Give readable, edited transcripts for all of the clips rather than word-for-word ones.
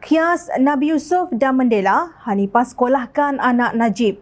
Kias Nabi Yusuf dan Mandela, Hanifah sekolahkan anak Najib.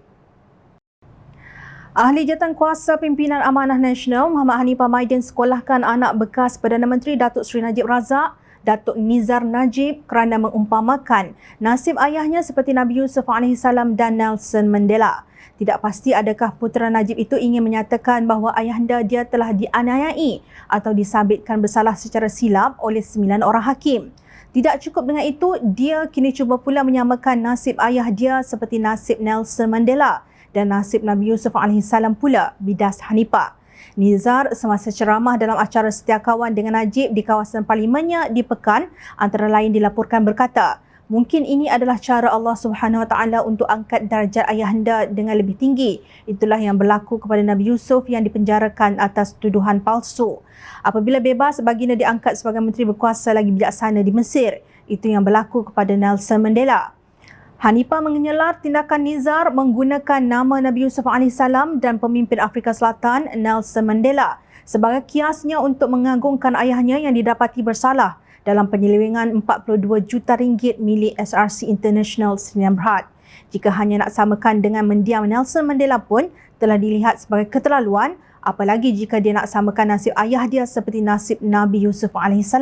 Ahli Jawatankuasa Pimpinan Amanah Nasional Muhammad Hanifah Maidin sekolahkan anak bekas Perdana Menteri Datuk Seri Najib Razak, Datuk Nizar Najib kerana mengumpamakan nasib ayahnya seperti Nabi Yusuf AS dan Nelson Mandela. Tidak pasti adakah putera Najib itu ingin menyatakan bahawa ayahanda dia telah dianiayai atau disabitkan bersalah secara silap oleh 9 orang hakim. Tidak cukup dengan itu, dia kini cuba pula menyamakan nasib ayah dia seperti nasib Nelson Mandela dan nasib Nabi Yusuf AS pula, bidas Hanifah. Nizar semasa ceramah dalam acara Setia Kawan dengan Najib di kawasan parlimennya di Pekan antara lain dilaporkan berkata, mungkin ini adalah cara Allah Subhanahu Wa Taala untuk angkat darjat ayahanda dengan lebih tinggi. Itulah yang berlaku kepada Nabi Yusuf yang dipenjarakan atas tuduhan palsu. Apabila bebas, baginda diangkat sebagai menteri berkuasa lagi bijaksana di Mesir. Itu yang berlaku kepada Nelson Mandela. Hanifah mengenylar tindakan Nizar menggunakan nama Nabi Yusuf AS dan pemimpin Afrika Selatan Nelson Mandela sebagai kiasnya untuk mengagungkan ayahnya yang didapati bersalah dalam penyelewengan 42 juta ringgit milik SRC International Sdn Bhd. Jika hanya nak samakan dengan mendiam Nelson Mandela pun telah dilihat sebagai keterlaluan, apalagi jika dia nak samakan nasib ayah dia seperti nasib Nabi Yusuf AS.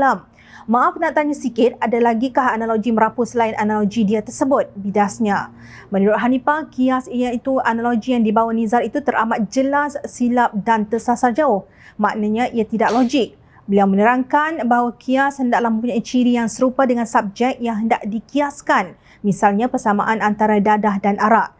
Maaf nak tanya sikit, ada lagikah analogi merapu selain analogi dia tersebut? Bidasnya. Menurut Hanifah, kias iaitu analogi yang dibawa Nizar itu teramat jelas, silap dan tersasar jauh. Maknanya ia tidak logik. Beliau menerangkan bahawa kias hendaklah mempunyai ciri yang serupa dengan subjek yang hendak dikiaskan. Misalnya persamaan antara dadah dan arak.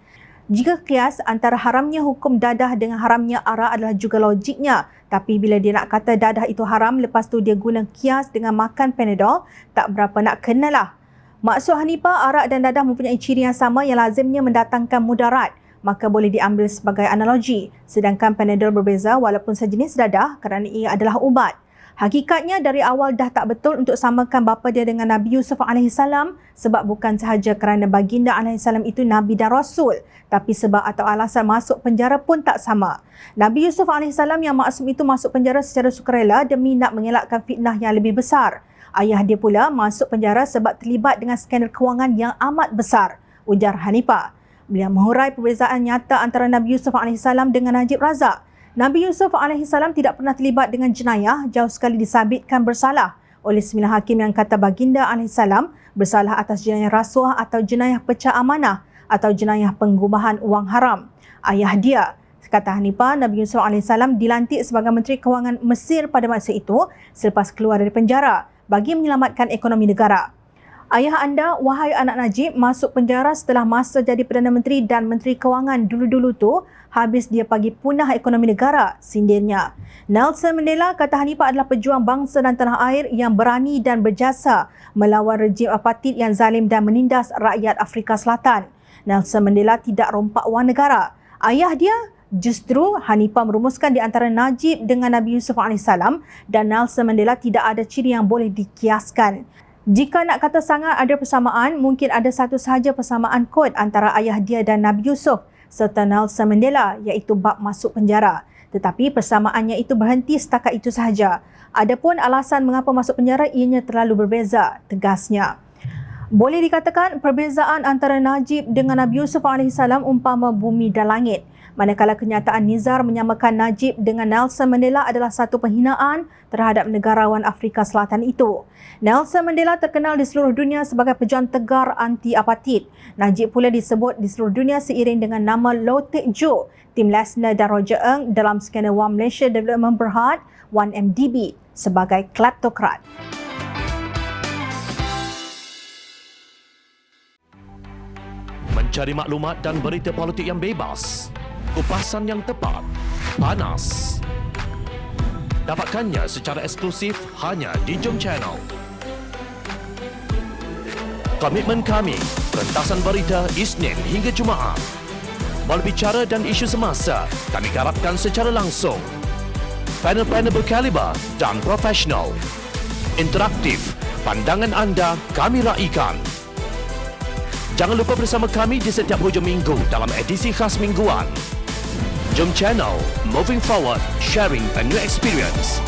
Jika kias antara haramnya hukum dadah dengan haramnya arak adalah juga logiknya. Tapi bila dia nak kata dadah itu haram, lepas tu dia guna kias dengan makan Panadol, tak berapa nak kenalah. Maksud Hanifah, arak dan dadah mempunyai ciri yang sama yang lazimnya mendatangkan mudarat. Maka boleh diambil sebagai analogi. Sedangkan Panadol berbeza walaupun sejenis dadah kerana ia adalah ubat. Hakikatnya dari awal dah tak betul untuk samakan bapa dia dengan Nabi Yusuf AS sebab bukan sahaja kerana baginda AS itu Nabi dan Rasul, tapi sebab atau alasan masuk penjara pun tak sama. Nabi Yusuf AS yang maksum itu masuk penjara secara sukarela demi nak mengelakkan fitnah yang lebih besar. Ayah dia pula masuk penjara sebab terlibat dengan skandal kewangan yang amat besar, ujar Hanifah. Beliau menghurai perbezaan nyata antara Nabi Yusuf AS dengan Najib Razak. Nabi Yusuf AS tidak pernah terlibat dengan jenayah, jauh sekali disabitkan bersalah oleh 9 hakim yang kata baginda AS bersalah atas jenayah rasuah atau jenayah pecah amanah atau jenayah penggubahan wang haram. Ayah dia, kata Hanifah, Nabi Yusuf AS dilantik sebagai Menteri Kewangan Mesir pada masa itu selepas keluar dari penjara bagi menyelamatkan ekonomi negara. Ayah anda, wahai anak Najib, masuk penjara setelah masa jadi Perdana Menteri dan Menteri Kewangan dulu-dulu tu, habis dia bagi punah ekonomi negara, sindirnya. Nelson Mandela, kata Hanifah, adalah pejuang bangsa dan tanah air yang berani dan berjasa melawan rejim apartheid yang zalim dan menindas rakyat Afrika Selatan. Nelson Mandela tidak rompak wang negara. Ayah dia, justru Hanifah merumuskan di antara Najib dengan Nabi Yusuf AS dan Nelson Mandela tidak ada ciri yang boleh dikiaskan. Jika nak kata sangat ada persamaan, mungkin ada satu sahaja persamaan kod antara ayah dia dan Nabi Yusuf serta Nelson Mandela, iaitu bab masuk penjara. Tetapi persamaannya itu berhenti setakat itu sahaja. Adapun alasan mengapa masuk penjara ianya terlalu berbeza, tegasnya. Boleh dikatakan perbezaan antara Najib dengan Nabi Yusuf AS umpama bumi dan langit. Manakala kenyataan Nizar menyamakan Najib dengan Nelson Mandela adalah satu penghinaan terhadap negarawan Afrika Selatan itu. Nelson Mandela terkenal di seluruh dunia sebagai pejuang tegar anti-apartheid. Najib pula disebut di seluruh dunia seiring dengan nama Low Taek Joe, Tim Lesner dan Roger Ng dalam skandal Wang Malaysia Development Berhad 1MDB sebagai kleptokrat. Mencari maklumat dan berita politik yang bebas, kupasan yang tepat, panas. Dapatkannya secara eksklusif hanya di Jom Channel. Komitmen kami, pentasan berita Isnin hingga Jumaat. Berbicara dan isu semasa, kami garapkan secara langsung. Panel-panel berkaliber dan profesional. Interaktif, pandangan anda kami raikan. Jangan lupa bersama kami di setiap hujung minggu dalam edisi khas mingguan. Jom Channel, moving forward, sharing a new experience.